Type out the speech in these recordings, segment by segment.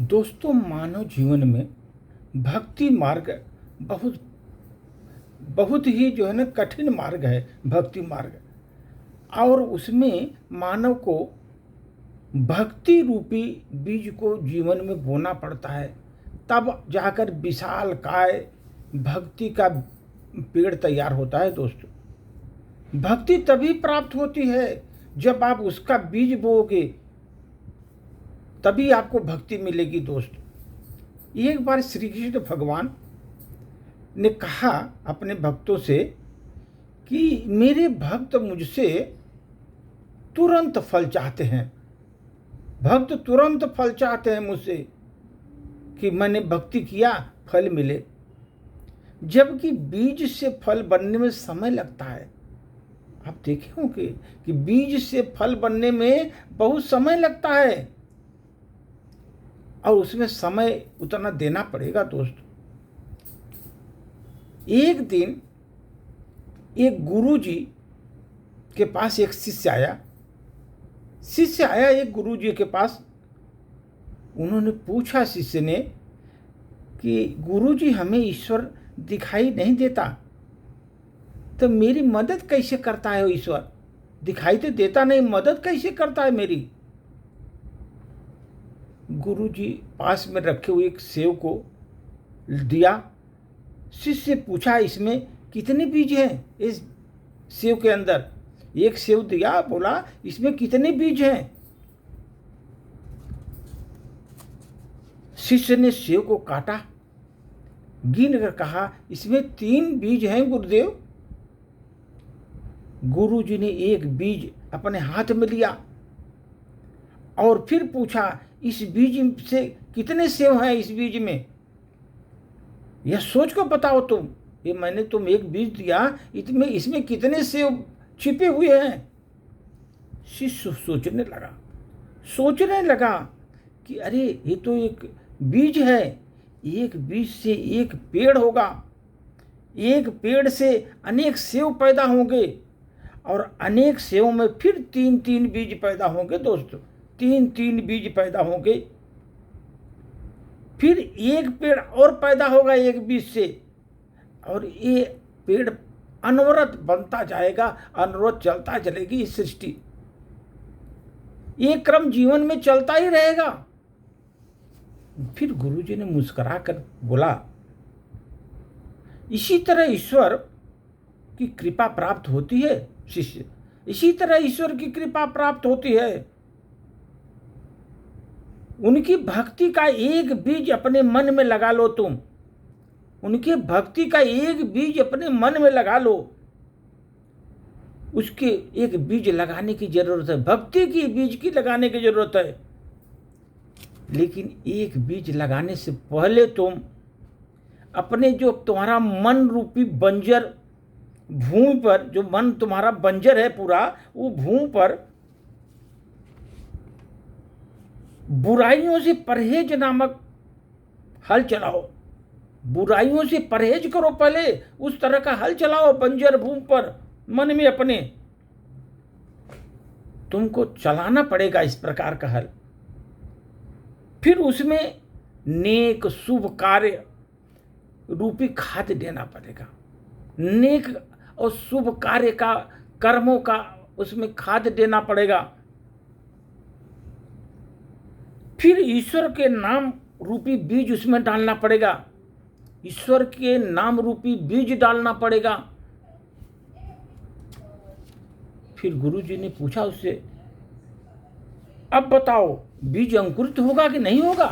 दोस्तों, मानव जीवन में भक्ति मार्ग बहुत बहुत ही कठिन मार्ग है। भक्ति मार्ग, और उसमें मानव को भक्ति रूपी बीज को जीवन में बोना पड़ता है, तब जाकर विशाल काय भक्ति का पेड़ तैयार होता है। दोस्तों, भक्ति तभी प्राप्त होती है जब आप उसका बीज बोओगे, तभी आपको भक्ति मिलेगी। दोस्तों, एक बार श्री कृष्ण भगवान ने कहा अपने भक्तों से कि मेरे भक्त मुझसे तुरंत फल चाहते हैं। भक्त तुरंत फल चाहते हैं मुझसे कि मैंने भक्ति किया, फल मिले, जबकि बीज से फल बनने में समय लगता है। आप देखे होंगे कि बीज से फल बनने में बहुत समय लगता है, और उसमें समय उतना देना पड़ेगा। दोस्तों, एक दिन एक गुरुजी के पास एक शिष्य आया। एक गुरुजी के पास। उन्होंने पूछा शिष्य ने कि गुरुजी, हमें ईश्वर दिखाई नहीं देता, तो मेरी मदद कैसे करता है ईश्वर? दिखाई तो देता नहीं, मदद कैसे करता है मेरी? गुरुजी पास में रखे हुए एक सेव को दिया। शिष्य से पूछा, इसमें कितने बीज हैं? इस सेव के अंदर एक सेव दिया, बोला इसमें कितने बीज हैं? शिष्य ने सेव को काटा, गिन कर कहा, इसमें 3 बीज हैं गुरुदेव। गुरुजी ने एक बीज अपने हाथ में लिया और फिर पूछा, इस बीज से कितने सेव हैं? इस बीज में यह सोच कर बताओ तुम, ये मैंने तुम एक बीज दिया, इसमें कितने सेव छिपे हुए हैं? शिष्य सोचने लगा कि अरे, ये तो एक बीज है, एक बीज से एक पेड़ होगा, एक पेड़ से अनेक सेव पैदा होंगे, और अनेक सेव में फिर 3-3 बीज पैदा होंगे। दोस्तों, 3-3 बीज पैदा होंगे, फिर एक पेड़ और पैदा होगा एक बीज से, और ये पेड़ अनवरत बनता जाएगा, अनवरत चलता चलेगी इस सृष्टि। ये क्रम जीवन में चलता ही रहेगा। फिर गुरुजी ने मुस्कुरा कर बोला, इसी तरह ईश्वर की कृपा प्राप्त होती है शिष्य, इसी तरह ईश्वर की कृपा प्राप्त होती है। उनकी भक्ति का एक बीज अपने मन में लगा लो तुम, उनके भक्ति का एक बीज अपने मन में लगा लो। उसके एक बीज लगाने की जरूरत है, भक्ति की बीज की लगाने की जरूरत है। लेकिन एक बीज लगाने से पहले तुम अपने जो तुम्हारा मन रूपी बंजर भूमि पर, जो मन तुम्हारा बंजर है पूरा, वो भूमि पर बुराइयों से परहेज नामक हल चलाओ। बुराइयों से परहेज करो, पहले उस तरह का हल चलाओ बंजर भूमि पर, मन में अपने तुमको चलाना पड़ेगा इस प्रकार का हल। फिर उसमें नेक शुभ कार्य रूपी खाद देना पड़ेगा। नेक और शुभ कार्य का, कर्मों का उसमें खाद देना पड़ेगा। फिर ईश्वर के नाम रूपी बीज उसमें डालना पड़ेगा, ईश्वर के नाम रूपी बीज डालना पड़ेगा। फिर गुरुजी ने पूछा उससे, अब बताओ बीज अंकुरित होगा कि नहीं होगा?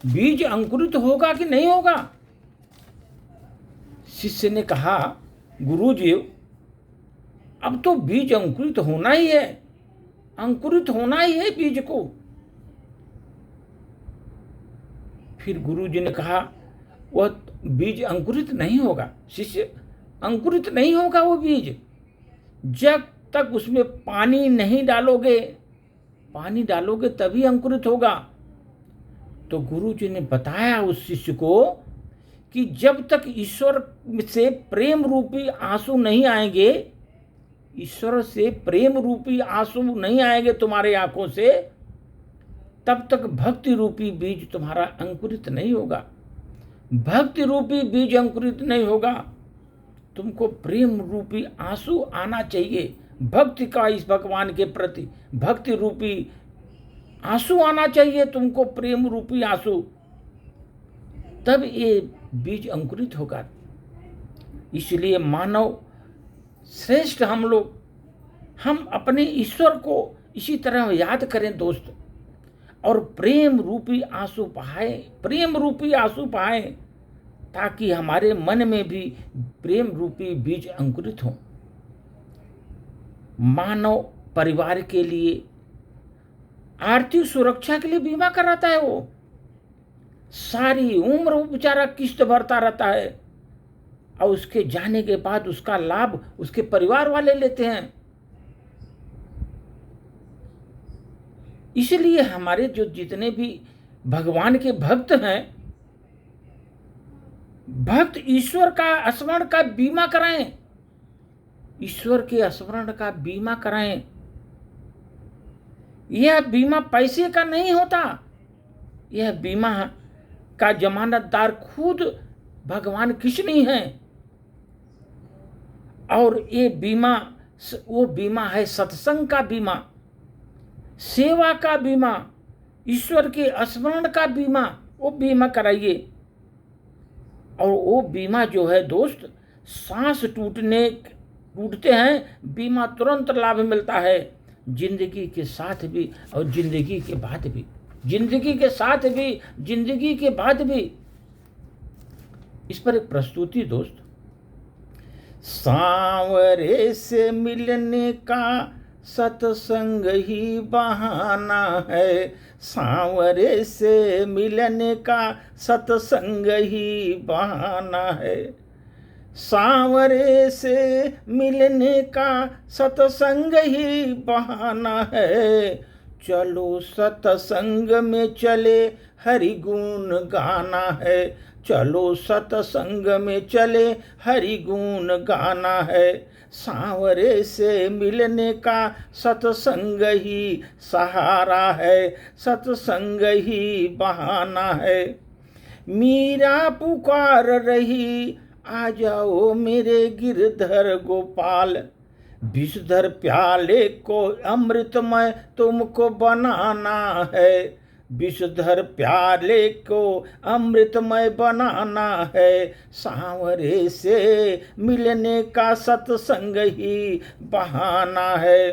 बीज अंकुरित होगा कि नहीं होगा? शिष्य ने कहा, गुरुजी, अब तो बीज अंकुरित होना ही है, अंकुरित होना ही है बीज को। फिर गुरुजी ने कहा, वह बीज अंकुरित नहीं होगा शिष्य, अंकुरित नहीं होगा वो बीज जब तक उसमें पानी नहीं डालोगे। पानी डालोगे तभी अंकुरित होगा। तो गुरुजी ने बताया उस शिष्य को कि जब तक ईश्वर से प्रेम रूपी आंसू नहीं आएंगे, ईश्वर से प्रेम रूपी आंसू नहीं आएंगे तुम्हारे आंखों से, तब तक भक्ति रूपी बीज तुम्हारा अंकुरित नहीं होगा। भक्ति रूपी बीज अंकुरित नहीं होगा, तुमको प्रेम रूपी आंसू आना चाहिए। भक्ति का इस भगवान के प्रति भक्ति रूपी आंसू आना चाहिए तुमको, प्रेम रूपी आंसू, तब ये बीज अंकुरित होगा। इसलिए मानव श्रेष्ठ हम अपने ईश्वर को इसी तरह याद करें दोस्त, और प्रेम रूपी आंसू बहाएं, ताकि हमारे मन में भी प्रेम रूपी बीज अंकुरित हो। मानव परिवार के लिए आर्थिक सुरक्षा के लिए बीमा कराता है, वो सारी उम्र वो बेचारा किस्त भरता रहता है, और उसके जाने के बाद उसका लाभ उसके परिवार वाले लेते हैं। इसलिए हमारे जो जितने भी भगवान के भक्त हैं, भक्त ईश्वर का स्मरण का बीमा कराएं, ईश्वर के स्मरण का बीमा कराएं। यह बीमा पैसे का नहीं होता, यह बीमा का जमानतदार खुद भगवान कृष्ण ही है। और ये बीमा वो बीमा है सत्संग का बीमा, सेवा का बीमा, ईश्वर के स्मरण का बीमा, वो बीमा कराइए। और वो बीमा जो है दोस्त, सांस टूटते हैं बीमा तुरंत लाभ मिलता है, जिंदगी के साथ भी और जिंदगी के बाद भी, जिंदगी के साथ भी जिंदगी के बाद भी। इस पर एक प्रस्तुति दोस्त। सांवरे से मिलने का सत्संग ही बहाना है, सांवरे से मिलने का सत्संग ही बहाना है, सांवरे से मिलने का सत्संग ही बहाना है। चलो सत्संग में चले हरि गुण गाना है, चलो सत्संग में चले हरि गुण गाना है। सांवरे से मिलने का सत्संग ही सहारा है, सत्संग ही बहाना है। मीरा पुकार रही आ जाओ मेरे गिरधर गोपाल, विषधर प्याले को अमृतमय तुमको बनाना है, विषधर प्याले को अमृतमय बनाना है। सांवरे से मिलने का सत्संग ही बहाना है।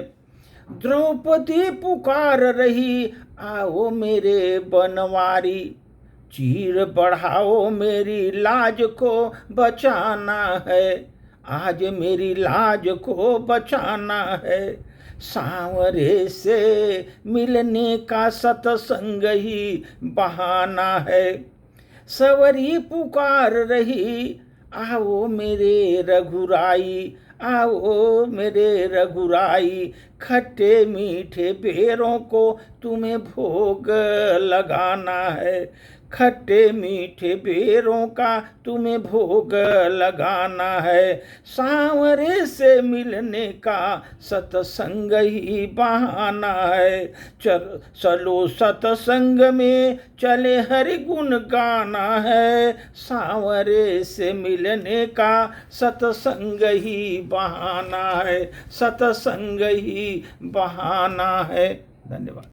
द्रौपदी पुकार रही आओ मेरे बनवारी, चीर बढ़ाओ मेरी लाज को बचाना है, आज मेरी लाज को बचाना है। सांवरे से मिलने का सत्संग ही बहाना है। सवरी पुकार रही आओ मेरे रघुराई, आओ मेरे रघुराई, खट्टे मीठे बेरों को तुम्हें भोग लगाना है, खट्टे मीठे बेरों का तुम्हें भोग लगाना है। सांवरे से मिलने का सत्संग ही बहाना है। चलो सत्संग में चले हरि गुण गाना है, सांवरे से मिलने का सत्संग ही बहाना है, सत्संग ही बहाना है। धन्यवाद।